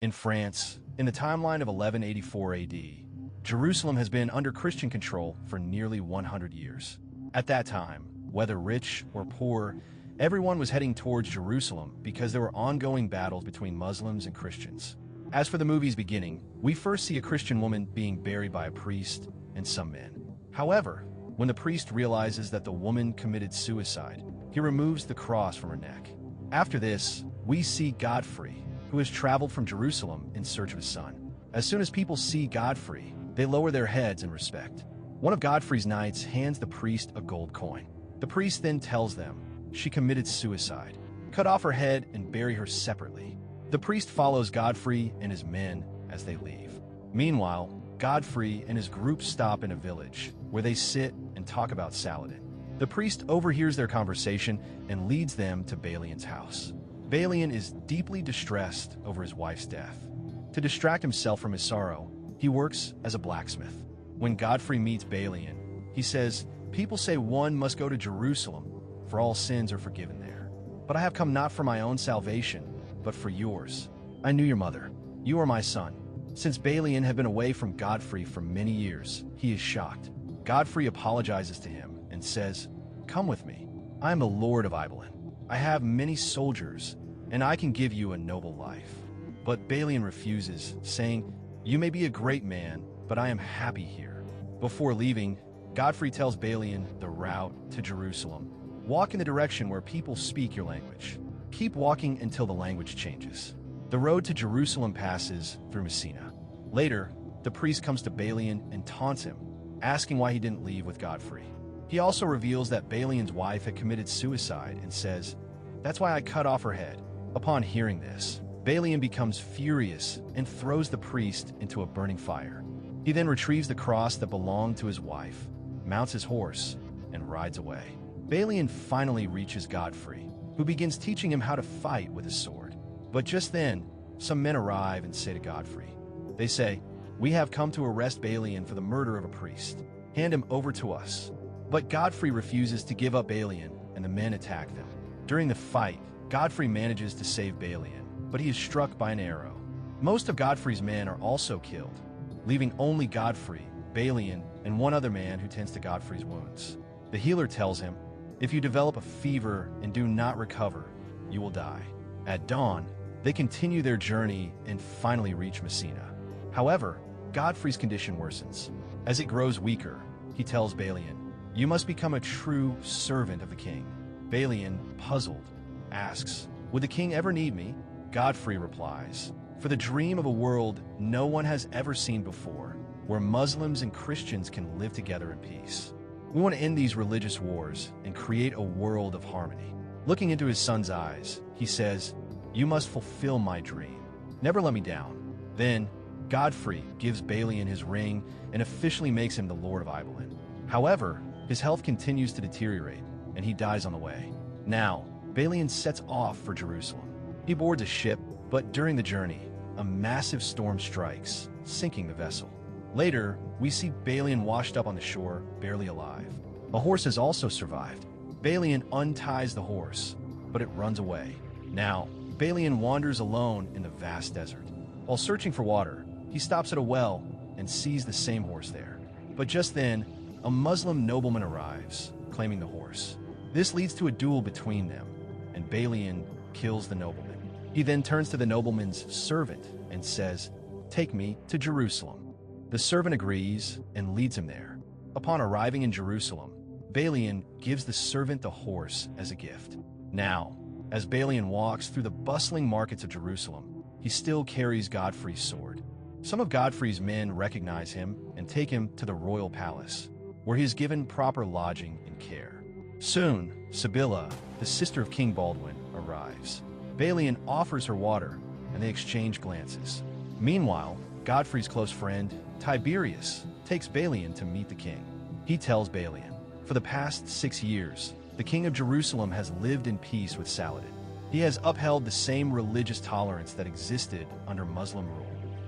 In France, in the timeline of 1184 AD, Jerusalem has been under Christian control for nearly 100 years. At that time, whether rich or poor, everyone was heading towards Jerusalem because there were ongoing battles between Muslims and Christians. As for the movie's beginning, we first see a Christian woman being buried by a priest and some men. However, when the priest realizes that the woman committed suicide, he removes the cross from her neck. After this, we see Godfrey, who has traveled from Jerusalem in search of his son. As soon as people see Godfrey, they lower their heads in respect. One of Godfrey's knights hands the priest a gold coin. The priest then tells them she committed suicide. Cut off her head and bury her separately. The priest follows Godfrey and his men as they leave. Meanwhile, Godfrey and his group stop in a village where they sit and talk about Saladin. The priest overhears their conversation and leads them to Balian's house. Balian is deeply distressed over his wife's death. To distract himself from his sorrow, he works as a blacksmith. When Godfrey meets Balian, he says, "People say one must go to Jerusalem, for all sins are forgiven there. But I have come not for my own salvation, but for yours. I knew your mother. You are my son." Since Balian had been away from Godfrey for many years, he is shocked. Godfrey apologizes to him and says, "Come with me. I am the Lord of Ibelin. I have many soldiers, and I can give you a noble life." But Balian refuses, saying, "You may be a great man, but I am happy here." Before leaving, Godfrey tells Balian the route to Jerusalem. Walk in the direction where people speak your language. Keep walking until the language changes. The road to Jerusalem passes through Messina. Later, the priest comes to Balian and taunts him, asking why he didn't leave with Godfrey. He also reveals that Balian's wife had committed suicide and says, "That's why I cut off her head." Upon hearing this, Balian becomes furious and throws the priest into a burning fire. He then retrieves the cross that belonged to his wife, mounts his horse, and rides away. Balian finally reaches Godfrey, who begins teaching him how to fight with his sword. But just then, some men arrive and say to Godfrey, they say, "We have come to arrest Balian for the murder of a priest. Hand him over to us." But Godfrey refuses to give up Balian, and the men attack them. During the fight, Godfrey manages to save Balian, but he is struck by an arrow. Most of Godfrey's men are also killed, leaving only Godfrey, Balian, and one other man who tends to Godfrey's wounds. The healer tells him, "If you develop a fever and do not recover, you will die." At dawn, they continue their journey and finally reach Messina. However, Godfrey's condition worsens. As it grows weaker, he tells Balian, "You must become a true servant of the king." Balian, puzzled, asks, "Would the king ever need me?" Godfrey replies, "For the dream of a world no one has ever seen before, where Muslims and Christians can live together in peace. We want to end these religious wars and create a world of harmony." Looking into his son's eyes, he says, "You must fulfill my dream. Never let me down." Then, Godfrey gives Balian his ring and officially makes him the Lord of Ibelin. However, his health continues to deteriorate, and he dies on the way. Now, Balian sets off for Jerusalem. He boards a ship, but during the journey, a massive storm strikes, sinking the vessel. Later, we see Balian washed up on the shore, barely alive. A horse has also survived. Balian unties the horse, but it runs away. Now, Balian wanders alone in the vast desert. While searching for water, he stops at a well and sees the same horse there. But just then, a Muslim nobleman arrives, claiming the horse. This leads to a duel between them, and Balian kills the nobleman. He then turns to the nobleman's servant and says, "Take me to Jerusalem." The servant agrees and leads him there. Upon arriving in Jerusalem, Balian gives the servant the horse as a gift. Now, as Balian walks through the bustling markets of Jerusalem, he still carries Godfrey's sword. Some of Godfrey's men recognize him and take him to the royal palace, where he is given proper lodging and care. Soon, Sibylla, the sister of King Baldwin, arrives. Balian offers her water, and they exchange glances. Meanwhile, Godfrey's close friend, Tiberius, takes Balian to meet the king. He tells Balian, "For the past 6 years, the king of Jerusalem has lived in peace with Saladin. He has upheld the same religious tolerance that existed under Muslim rule."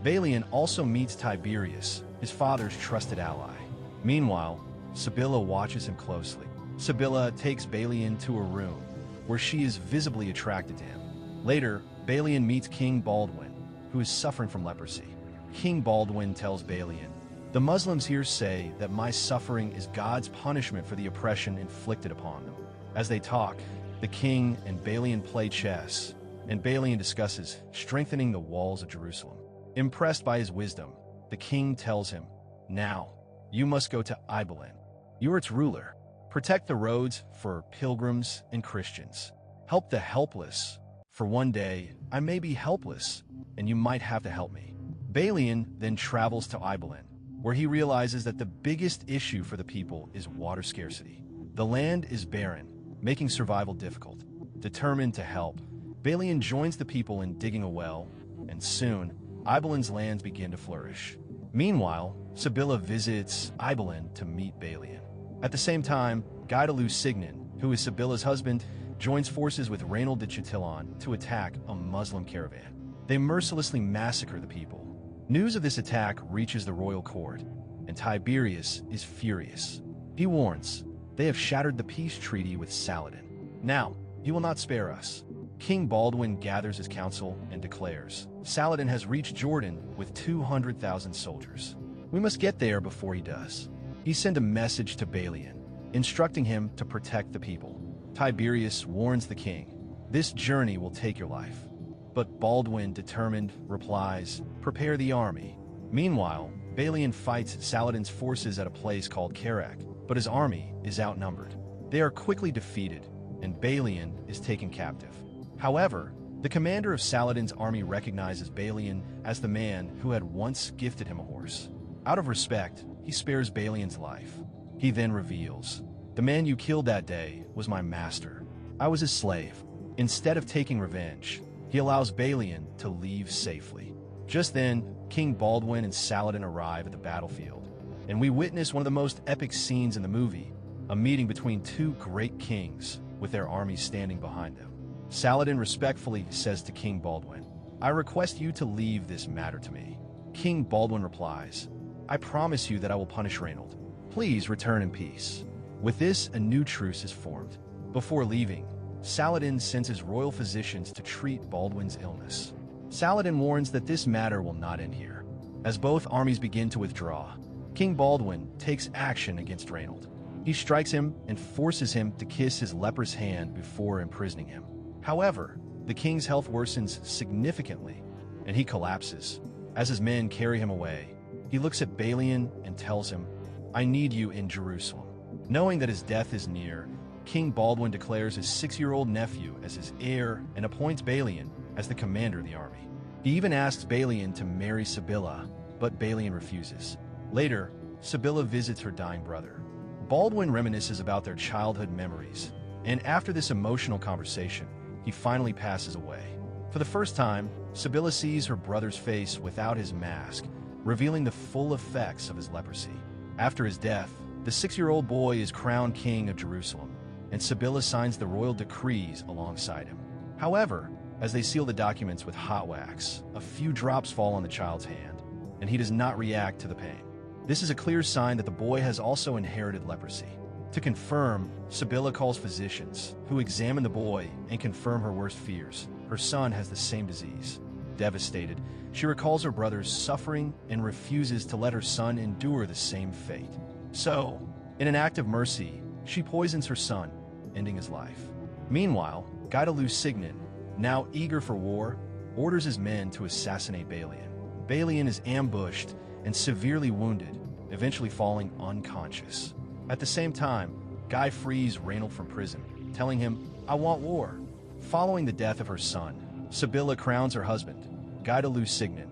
Balian also meets Tiberius, his father's trusted ally. Meanwhile, Sibylla watches him closely. Sibylla takes Balian to a room, where she is visibly attracted to him. Later, Balian meets King Baldwin, who is suffering from leprosy. King Baldwin tells Balian, "The Muslims here say that my suffering is God's punishment for the oppression inflicted upon them." As they talk, the king and Balian play chess, and Balian discusses strengthening the walls of Jerusalem. Impressed by his wisdom, the king tells him, "Now, you must go to Ibelin. You are its ruler. Protect the roads for pilgrims and Christians. Help the helpless, for one day I may be helpless, and you might have to help me." Balian then travels to Ibelin, where he realizes that the biggest issue for the people is water scarcity. The land is barren, making survival difficult. Determined to help, Balian joins the people in digging a well, and soon, Ibelin's lands begin to flourish. Meanwhile, Sibylla visits Ibelin to meet Balian. At the same time, Guy de Lusignan, who is Sibylla's husband, joins forces with Reynold de Chatillon to attack a Muslim caravan. They mercilessly massacre the people. News of this attack reaches the royal court, and Tiberius is furious. He warns, "They have shattered the peace treaty with Saladin. Now, he will not spare us." King Baldwin gathers his council and declares, "Saladin has reached Jordan with 200,000 soldiers. We must get there before he does." He sent a message to Balian, instructing him to protect the people. Tiberius warns the king, "This journey will take your life." But Baldwin, determined, replies, "Prepare the army." Meanwhile, Balian fights Saladin's forces at a place called Kerak, but his army is outnumbered. They are quickly defeated, and Balian is taken captive. However, the commander of Saladin's army recognizes Balian as the man who had once gifted him a horse. Out of respect, he spares Balian's life. He then reveals, "The man you killed that day was my master. I was his slave." Instead of taking revenge, he allows Balian to leave safely. Just then, King Baldwin and Saladin arrive at the battlefield, and we witness one of the most epic scenes in the movie, a meeting between two great kings with their armies standing behind them. Saladin respectfully says to King Baldwin, "I request you to leave this matter to me." King Baldwin replies, "I promise you that I will punish Reynold. Please return in peace." With this, a new truce is formed. Before leaving, Saladin sends his royal physicians to treat Baldwin's illness. Saladin warns that this matter will not end here. As both armies begin to withdraw, King Baldwin takes action against Reynold. He strikes him and forces him to kiss his leper's hand before imprisoning him. However, the king's health worsens significantly, and he collapses. As his men carry him away, he looks at Balian and tells him, "I need you in Jerusalem." Knowing that his death is near, King Baldwin declares his 6-year-old nephew as his heir and appoints Balian as the commander of the army. He even asks Balian to marry Sibylla, but Balian refuses. Later, Sibylla visits her dying brother. Baldwin reminisces about their childhood memories, and after this emotional conversation, he finally passes away. For the first time, Sibylla sees her brother's face without his mask, revealing the full effects of his leprosy. After his death, the 6-year-old boy is crowned king of Jerusalem, and Sibylla signs the royal decrees alongside him. However, as they seal the documents with hot wax, a few drops fall on the child's hand, and he does not react to the pain. This is a clear sign that the boy has also inherited leprosy. To confirm, Sibylla calls physicians, who examine the boy and confirm her worst fears. Her son has the same disease. Devastated, she recalls her brother's suffering and refuses to let her son endure the same fate. So, in an act of mercy, she poisons her son, ending his life. Meanwhile, Guy de Lusignan, now eager for war, orders his men to assassinate Balian. Balian is ambushed and severely wounded, eventually falling unconscious. At the same time, Guy frees Reynold from prison, telling him, "I want war." Following the death of her son, Sibylla crowns her husband, Guy de Lusignan,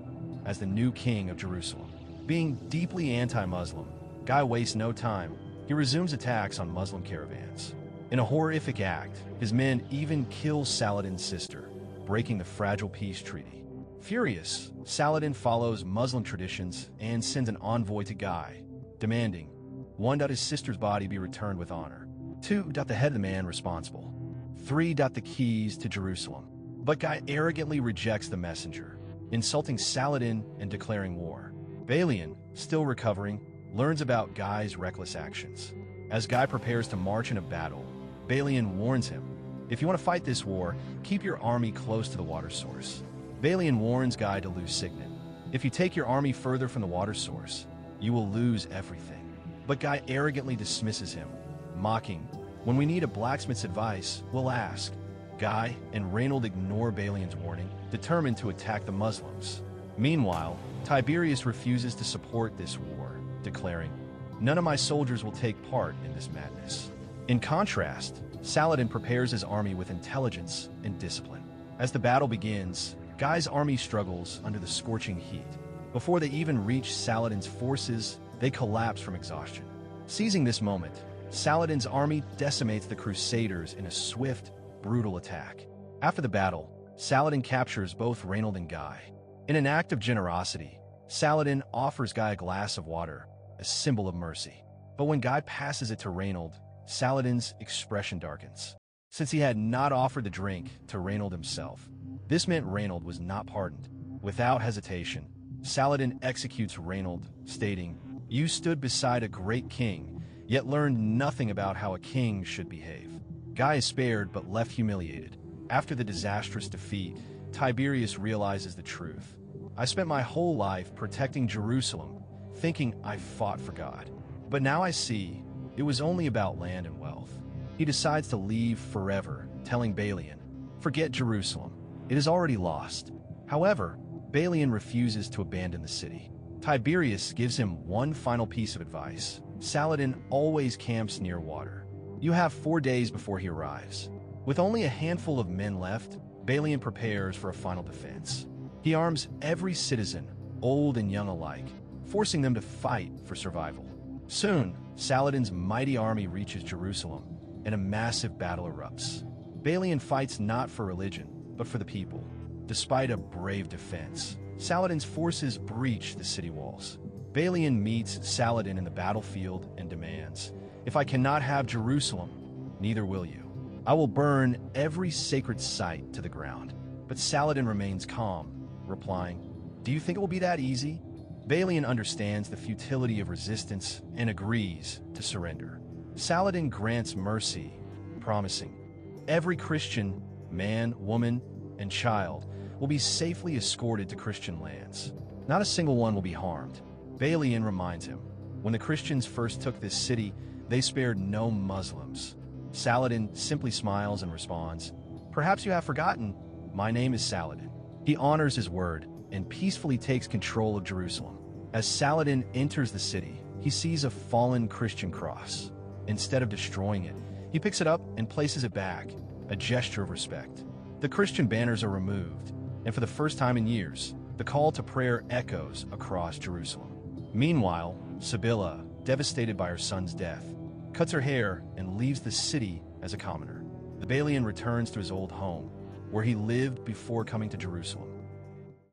as the new king of Jerusalem. Being deeply anti-Muslim, Guy wastes no time. He resumes attacks on Muslim caravans. In a horrific act, his men even kill Saladin's sister, breaking the fragile peace treaty. Furious, Saladin follows Muslim traditions and sends an envoy to Guy, demanding 1. His sister's body be returned with honor. 2. The head of the man responsible. 3. The keys to Jerusalem. But Guy arrogantly rejects the messenger, insulting Saladin and declaring war. Balian, still recovering, learns about Guy's reckless actions. As Guy prepares to march into battle, Balian warns him, "If you want to fight this war, keep your army close to the water source." Balian warns Guy to lose Signet. If you take your army further from the water source, you will lose everything. But Guy arrogantly dismisses him, mocking, "When we need a blacksmith's advice, we'll ask." Guy and Reynold ignore Balian's warning, determined to attack the Muslims. Meanwhile, Tiberius refuses to support this war, declaring, "None of my soldiers will take part in this madness." In contrast, Saladin prepares his army with intelligence and discipline. As the battle begins, Guy's army struggles under the scorching heat. Before they even reach Saladin's forces, they collapse from exhaustion. Seizing this moment, Saladin's army decimates the Crusaders in a swift, brutal attack. After the battle, Saladin captures both Reynold and Guy. In an act of generosity, Saladin offers Guy a glass of water, a symbol of mercy. But when Guy passes it to Reynold, Saladin's expression darkens. Since he had not offered the drink to Reynold himself, this meant Reynold was not pardoned. Without hesitation, Saladin executes Reynold, stating, "You stood beside a great king, yet learned nothing about how a king should behave." Guy is spared but left humiliated. After the disastrous defeat, Tiberius realizes the truth. "I spent my whole life protecting Jerusalem, thinking I fought for God. But now I see it was only about land and wealth." He decides to leave forever, telling Balian, "Forget Jerusalem. It is already lost." However, Balian refuses to abandon the city. Tiberius gives him one final piece of advice. Saladin always camps near water. You have 4 days before he arrives. With only a handful of men left, Balian prepares for a final defense. He arms every citizen, old and young alike, forcing them to fight for survival. Soon, Saladin's mighty army reaches Jerusalem, and a massive battle erupts. Balian fights not for religion, but for the people. Despite a brave defense, Saladin's forces breach the city walls. Balian meets Saladin in the battlefield and demands, "If I cannot have Jerusalem, neither will you. I will burn every sacred site to the ground." But Saladin remains calm, replying, "Do you think it will be that easy?" Balian understands the futility of resistance and agrees to surrender. Saladin grants mercy, promising, "Every Christian, man, woman, and child will be safely escorted to Christian lands. Not a single one will be harmed." Balian reminds him, "When the Christians first took this city, they spared no Muslims." Saladin simply smiles and responds, "Perhaps you have forgotten, my name is Saladin." He honors his word and peacefully takes control of Jerusalem. As Saladin enters the city, he sees a fallen Christian cross. Instead of destroying it, he picks it up and places it back, a gesture of respect. The Christian banners are removed, and for the first time in years, the call to prayer echoes across Jerusalem. Meanwhile, Sibylla, devastated by her son's death, cuts her hair and leaves the city as a commoner. The Balian returns to his old home, where he lived before coming to Jerusalem.